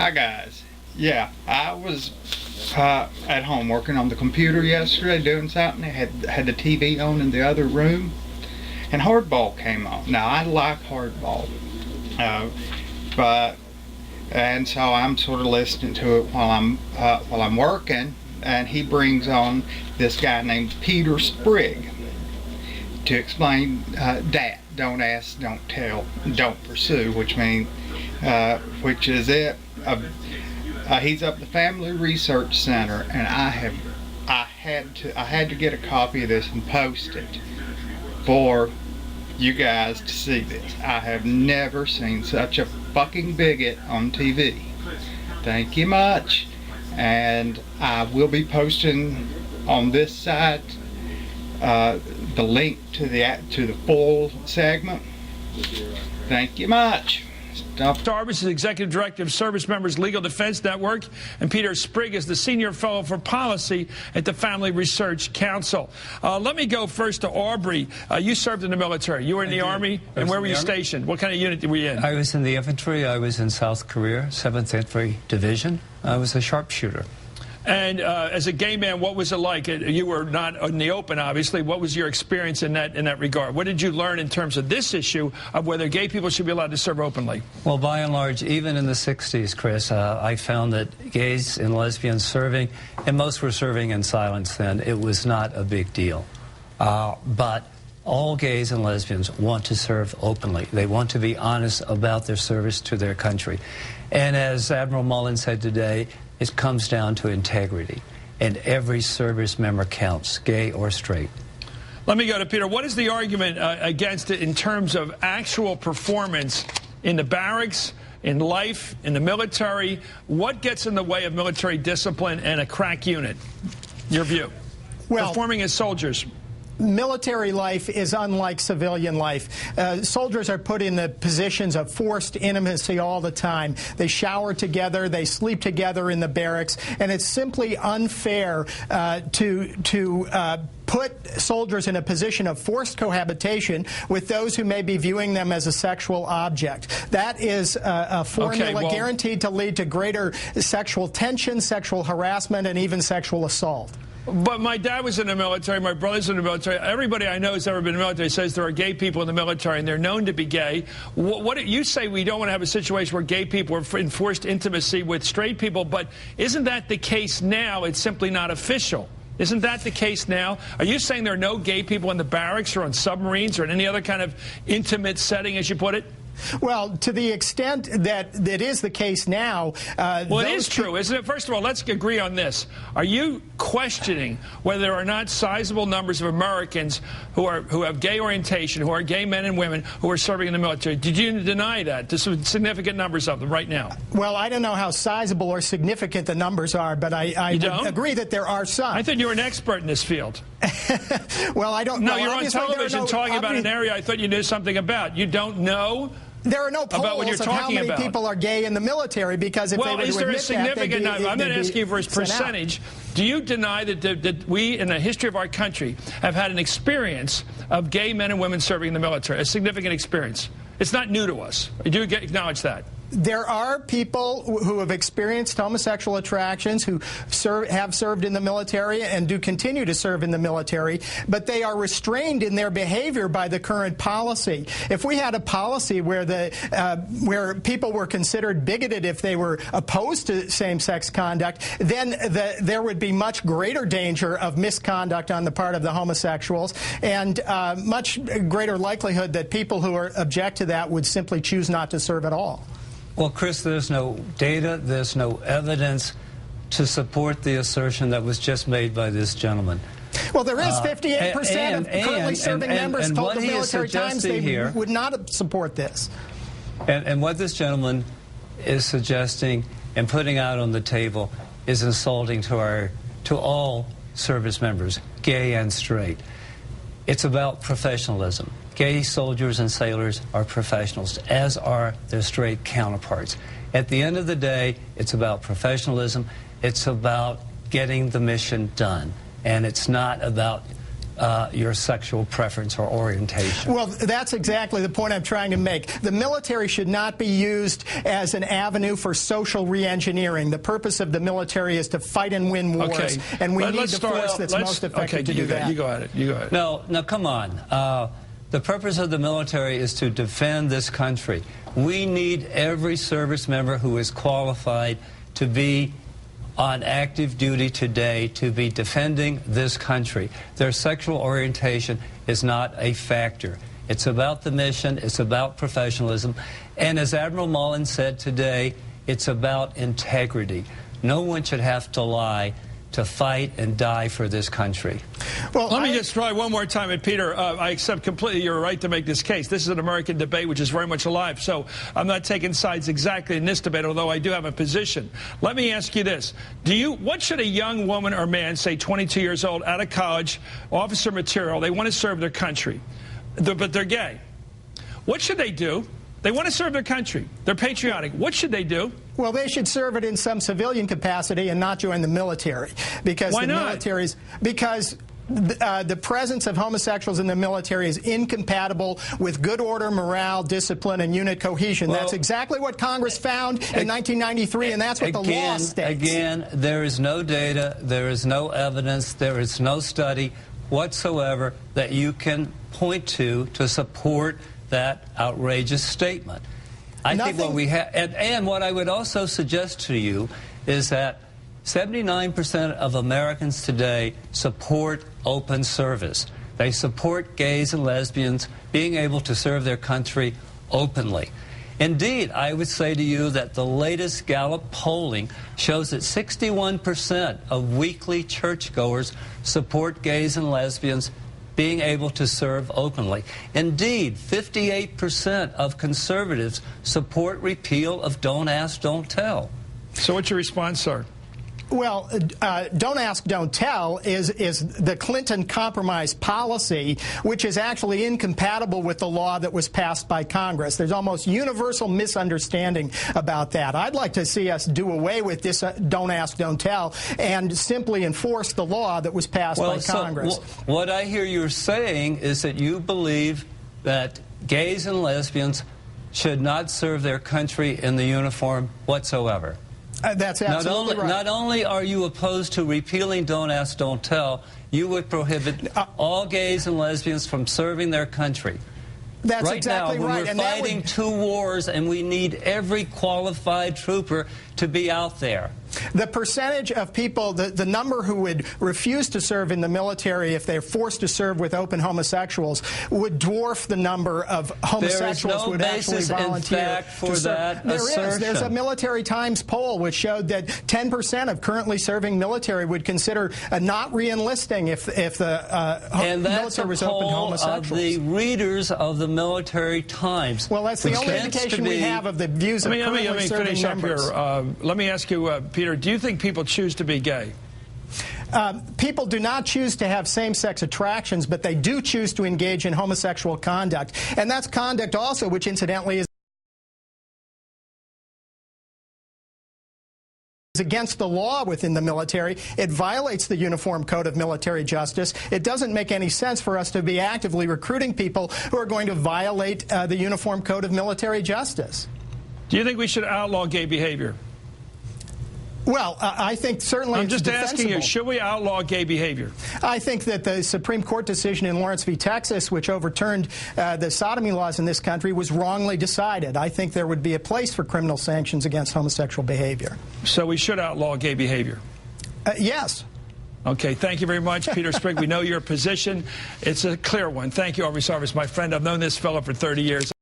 Hi guys. Yeah, I was at home working on the computer yesterday doing something. I had the TV on in the other room, and hardball came on. Now I like hardball, and so I'm sort of listening to it while I'm working, and he brings on this guy named Peter Sprigg to explain D.A.T. Don't ask, don't tell, don't pursue, which is it. He's up the Family Research Center, and I had to get a copy of this and post it for you guys to see this. I have never seen such a fucking bigot on TV. Thank you much, and I will be posting on this site the link to the full segment. Thank you much. Jarvis is Executive Director of Service Members Legal Defense Network, and Peter Sprigg is the Senior Fellow for Policy at the Family Research Council. Let me go first to Aubrey. You served in the military. You were in the Army, and where were you stationed? What kind of unit were you in? I was in the infantry. I was in South Korea, 7th Infantry Division. I was a sharpshooter. And as a gay man, what was it like? You were not in the open, obviously. What was your experience in that regard? What did you learn in terms of this issue of whether gay people should be allowed to serve openly? Well, by and large, even in the 60s, Chris, I found that gays and lesbians serving, and most were serving in silence then, it was not a big deal. But all gays and lesbians want to serve openly. They want to be honest about their service to their country. And as Admiral Mullen said today, it comes down to integrity, and every service member counts, gay or straight. Let me go to Peter. What is the argument against it in terms of actual performance in the barracks, in life, in the military? What gets in the way of military discipline and a crack unit? Your view. Well, performing as soldiers. Military life is unlike civilian life. Soldiers are put in the positions of forced intimacy all the time. They shower together, they sleep together in the barracks, and it's simply unfair to put soldiers in a position of forced cohabitation with those who may be viewing them as a sexual object. That is a formula guaranteed to lead to greater sexual tension, sexual harassment, and even sexual assault. But my dad was in the military, my brother's in the military. Everybody I know who's ever been in the military says there are gay people in the military, and they're known to be gay. What you say we don't want to have a situation where gay people are in forced intimacy with straight people, but isn't that the case now? It's simply not official. Isn't that the case now? Are you saying there are no gay people in the barracks or on submarines or in any other kind of intimate setting, as you put it? Well, to the extent that is the case now... well, it is true, isn't it? First of all, let's agree on this. Are you questioning whether there are not sizable numbers of Americans who have gay orientation, who are gay men and women, who are serving in the military? Did you deny that? There's significant numbers of them right now. Well, I don't know how sizable or significant the numbers are, but I would agree that there are some. I thought you were an expert in this field. Well, I don't know. No, you're on television talking about an area I thought you knew something about. You don't know? There are no polls of how many people are gay in the military, because if they were to admit that, is there a significant number? I'm not asking you for a percentage. Do you deny that we, in the history of our country, have had an experience of gay men and women serving in the military, a significant experience? It's not new to us. Do you acknowledge that? There are people who have experienced homosexual attractions who have served in the military and do continue to serve in the military, but they are restrained in their behavior by the current policy. If we had a policy where people were considered bigoted if they were opposed to same-sex conduct, then there would be much greater danger of misconduct on the part of the homosexuals, and much greater likelihood that people who object to that would simply choose not to serve at all. Well, Chris, there's no data, there's no evidence to support the assertion that was just made by this gentleman. Well, there is 58% of currently serving members told the Military Times they would not support this. And what this gentleman is suggesting and putting out on the table is insulting to all service members, gay and straight. It's about professionalism. Gay soldiers and sailors are professionals, as are their straight counterparts. At the end of the day, it's about professionalism. It's about getting the mission done. And it's not about your sexual preference or orientation. Well, that's exactly the point I'm trying to make. The military should not be used as an avenue for social reengineering. The purpose of the military is to fight and win wars, and we need the force that's most effective to do that. You go at it. You go at it. No, come on. The purpose of the military is to defend this country. We need every service member who is qualified to be on active duty today to be defending this country. Their sexual orientation is not a factor. It's about the mission, it's about professionalism, and as Admiral Mullen said today, it's about integrity. No one should have to lie to fight and die for this country. Well, let me just try one more time at Peter. I accept completely your right to make this case. This is an American debate which is very much alive, so I'm not taking sides exactly in this debate, although I do have a position. Let me ask you this. What should a young woman or man, say 22 years old, out of college, officer material, they want to serve their country, but they're gay. What should they do? They want to serve their country. They're patriotic. What should they do? Well, they should serve it in some civilian capacity and not join the military. Because Why not? Because the presence of homosexuals in the military is incompatible with good order, morale, discipline, and unit cohesion. Well, that's exactly what Congress found in 1993, and that's what the law states. Again, there is no data, there is no evidence, there is no study whatsoever that you can point to support that outrageous statement. I think what we have, and what I would also suggest to you is that 79% of Americans today support open service. They support gays and lesbians being able to serve their country openly. Indeed, I would say to you that the latest Gallup polling shows that 61% of weekly churchgoers support gays and lesbians being able to serve openly. Indeed, 58% of conservatives support repeal of Don't Ask, Don't Tell. So what's your response, sir? Well, don't ask, don't tell is the Clinton compromise policy, which is actually incompatible with the law that was passed by Congress. There's almost universal misunderstanding about that. I'd like to see us do away with this don't ask, don't tell and simply enforce the law that was passed by Congress. What I hear you're saying is that you believe that gays and lesbians should not serve their country in the uniform whatsoever. That's absolutely right. Not only are you opposed to repealing Don't Ask, Don't Tell, you would prohibit all gays and lesbians from serving their country. That's exactly right. When we're fighting two wars and we need every qualified trooper to be out there. The percentage of people, the number who would refuse to serve in the military if they're forced to serve with open homosexuals would dwarf the number of homosexuals who would actually volunteer. There is no basis, in fact, for that assertion. There's a Military Times poll which showed that 10% of currently serving military would consider not re-enlisting if the military was open to homosexuals. Of the readers of the Military Times. Well, that's the only indication we have of the views of currently serving members. Let me ask you, Peter, do you think people choose to be gay? People do not choose to have same-sex attractions, but they do choose to engage in homosexual conduct. And that's conduct also which, incidentally, is against the law within the military. It violates the Uniform Code of Military Justice. It doesn't make any sense for us to be actively recruiting people who are going to violate the Uniform Code of Military Justice. Do you think we should outlaw gay behavior? Well, I think certainly I'm it's just asking you, defensible. should we outlaw gay behavior? I think that the Supreme Court decision in Lawrence v. Texas, which overturned the sodomy laws in this country, was wrongly decided. I think there would be a place for criminal sanctions against homosexual behavior. So we should outlaw gay behavior? Yes. Okay, thank you very much, Peter Sprigg. We know your position. It's a clear one. Thank you, Army Service, my friend. I've known this fellow for 30 years.